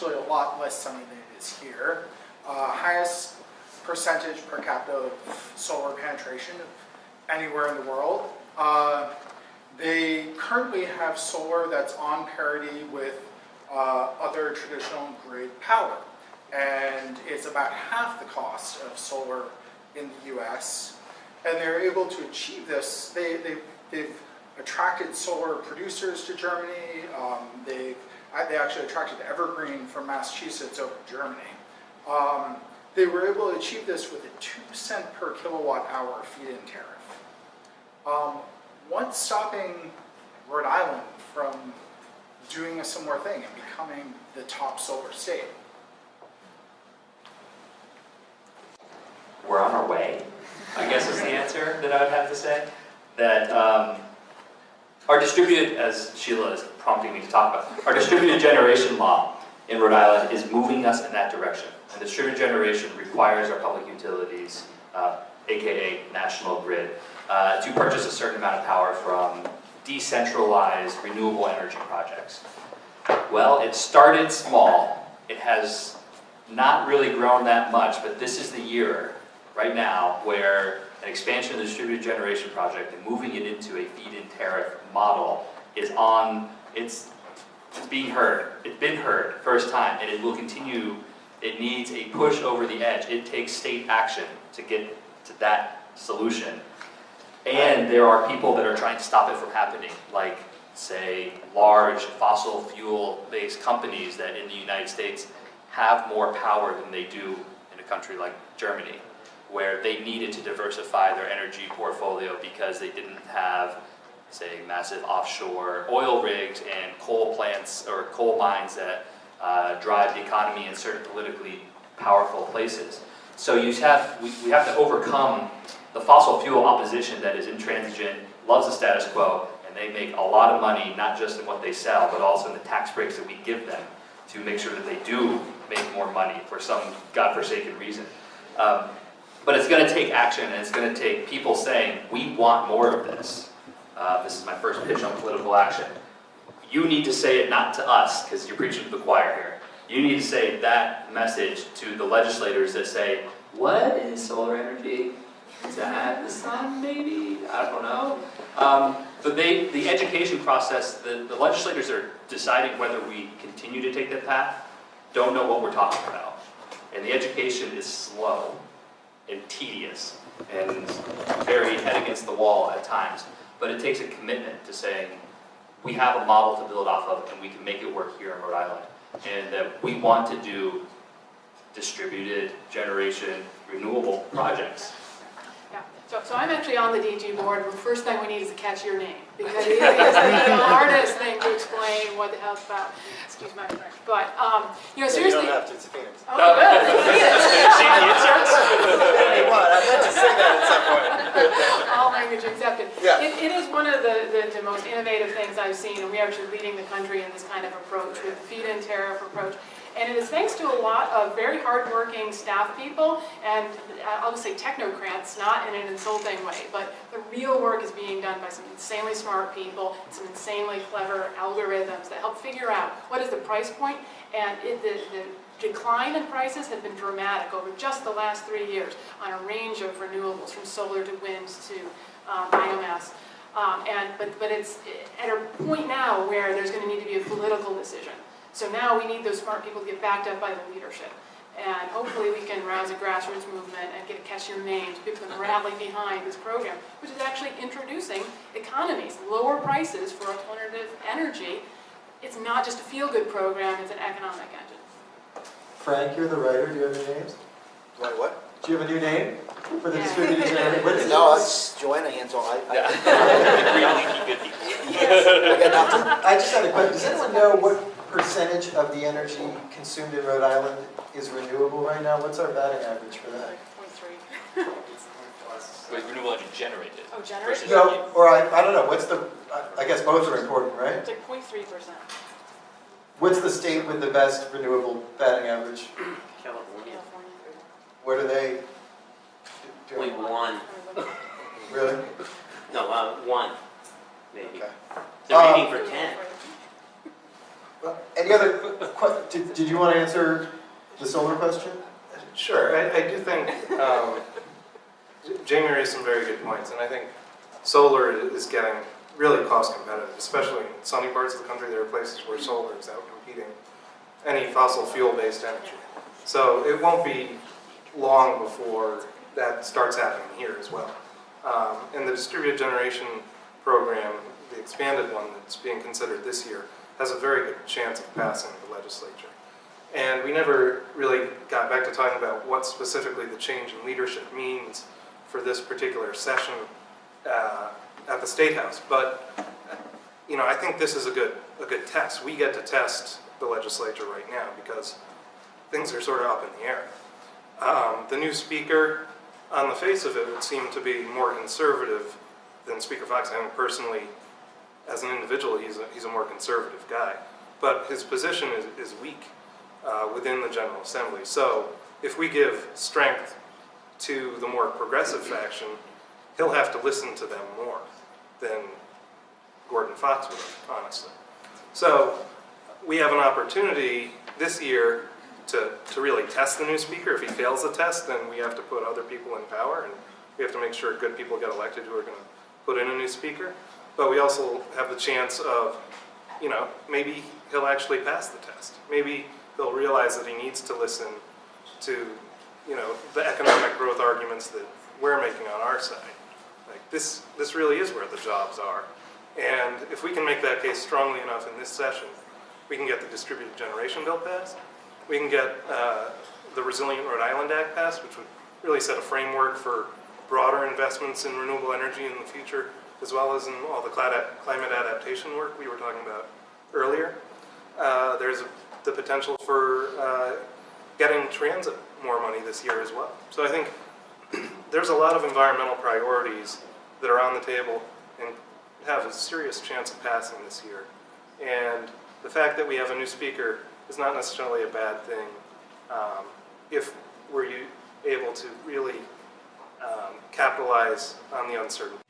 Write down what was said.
actually a lot less sunny than it is here. Highest percentage per capita of solar penetration of anywhere in the world. They currently have solar that's on parity with other traditional grid power. And it's about half the cost of solar in the US. And they're able to achieve this. They've attracted solar producers to Germany. They actually attracted Evergreen from Massachusetts over to Germany. They were able to achieve this with a 2-cent per kilowatt hour feed-in tariff. What's stopping Rhode Island from doing a similar thing and becoming the top solar state? We're on our way, I guess is the answer that I would have to say. That our distributed, as Sheila is prompting me to talk about, our distributed generation law in Rhode Island is moving us in that direction. And distributed generation requires our public utilities, aka National Grid, to purchase a certain amount of power from decentralized renewable energy projects. Well, it started small. It has not really grown that much, but this is the year right now where an expansion of the distributed generation project and moving it into a feed-in tariff model is on, it's being heard. It's been heard first time, and it will continue. It needs a push over the edge. It takes state action to get to that solution. And there are people that are trying to stop it from happening, like, say, large fossil fuel-based companies that in the United States have more power than they do in a country like Germany, where they needed to diversify their energy portfolio because they didn't have, say, massive offshore oil rigs and coal plants or coal mines that drive the economy in certain politically powerful places. So we have to overcome the fossil fuel opposition that is intransigent, loves the status quo, and they make a lot of money, not just in what they sell, but also in the tax breaks that we give them to make sure that they do make more money for some godforsaken reason. But it's going to take action, and it's going to take people saying, we want more of this. This is my first pitch on political action. You need to say it not to us, because you're preaching to the choir here. You need to say that message to the legislators that say, what is solar energy? Is that the sun, maybe? I don't know. But the education process, the legislators are deciding whether we continue to take that path, don't know what we're talking about. And the education is slow and tedious and very head against the wall at times. But it takes a commitment to saying, we have a model to build off of and we can make it work here in Rhode Island. And that we want to do distributed generation renewable projects. Yeah. So I'm actually on the DG board, and the first thing we need is to catch your name, because it is the hardest thing to explain what the hell it's about. Excuse my French. But, seriously. You don't have to, it's Phoenix. Oh, good. See the inserts? Hey, what? I meant to sing that at some point. All language accepted. Yeah. It is one of the most innovative things I've seen, and we're actually leading the country in this kind of approach with the feed-in tariff approach. And it is thanks to a lot of very hardworking staff people, and I'll just say technocrats, not in an insulting way, but the real work is being done by some insanely smart people, some insanely clever algorithms that help figure out what is the price point, and the decline in prices has been dramatic over just the last 3 years on a range of renewables, from solar to wind to biomass. But it's at a point now where there's going to need to be a political decision. So now we need those smart people to get backed up by the leadership. And hopefully we can rouse a grassroots movement and get a catch your names, people can rally behind this program, which is actually introducing economies, lower prices for alternative energy. It's not just a feel-good program, it's an economic engine. Frank, you're the writer. Do you have any names? Wait, what? Do you have a new name for the Yeah. distributed generation? What is it? No, it's Joanna Hansel. Yeah. I got nothing. I just had a question. Does anyone know what percentage of the energy consumed in Rhode Island is renewable right now? What's our batting average for that? 0.3. Wait, renewable energy generated. Oh, generation? No, or I don't know. What's the? I guess both are important, right? It's like 0.3%. What's the state with the best renewable batting average? California. What are they Only doing? one. Really? No, one, maybe. Okay. They're aiming for 10. Well, any other? Did did you want to answer the solar question? Sure, I do think Jamie raised some very good points, and I think solar is getting really cost competitive, especially in sunny parts of the country. There are places where solar is out competing any fossil fuel-based energy. So it won't be long before that starts happening here as well. And the distributed generation program, the expanded one that's being considered this year, has a very good chance of passing the legislature. And we never really got back to talking about what specifically the change in leadership means for this particular session at the State House. But you know, I think this is a good test. We get to test the legislature right now because things are sort of up in the air. The new speaker, on the face of it, would seem to be more conservative than Speaker Fox. I think personally, as an individual, he's a more conservative guy. But his position is weak within the General Assembly. So if we give strength to the more progressive faction, he'll have to listen to them more than Gordon Fox would have, honestly. So we have an opportunity this year to really test the new speaker. If he fails the test, then we have to put other people in power, and we have to make sure good people get elected who are going to put in a new speaker. But we also have the chance of, you know, maybe he'll actually pass the test. Maybe he'll realize that he needs to listen to, you know, the economic growth arguments that we're making on our side. Like this really is where the jobs are. And if we can make that case strongly enough in this session, we can get the Distributed Generation bill passed. We can get the Resilient Rhode Island Act passed, which would really set a framework for broader investments in renewable energy in the future, as well as in all the climate adaptation work we were talking about earlier. There's the potential for getting transit more money this year as well. So I think there's a lot of environmental priorities that are on the table and have a serious chance of passing this year. And the fact that we have a new speaker is not necessarily a bad thing if we're able to really capitalize on the uncertainty.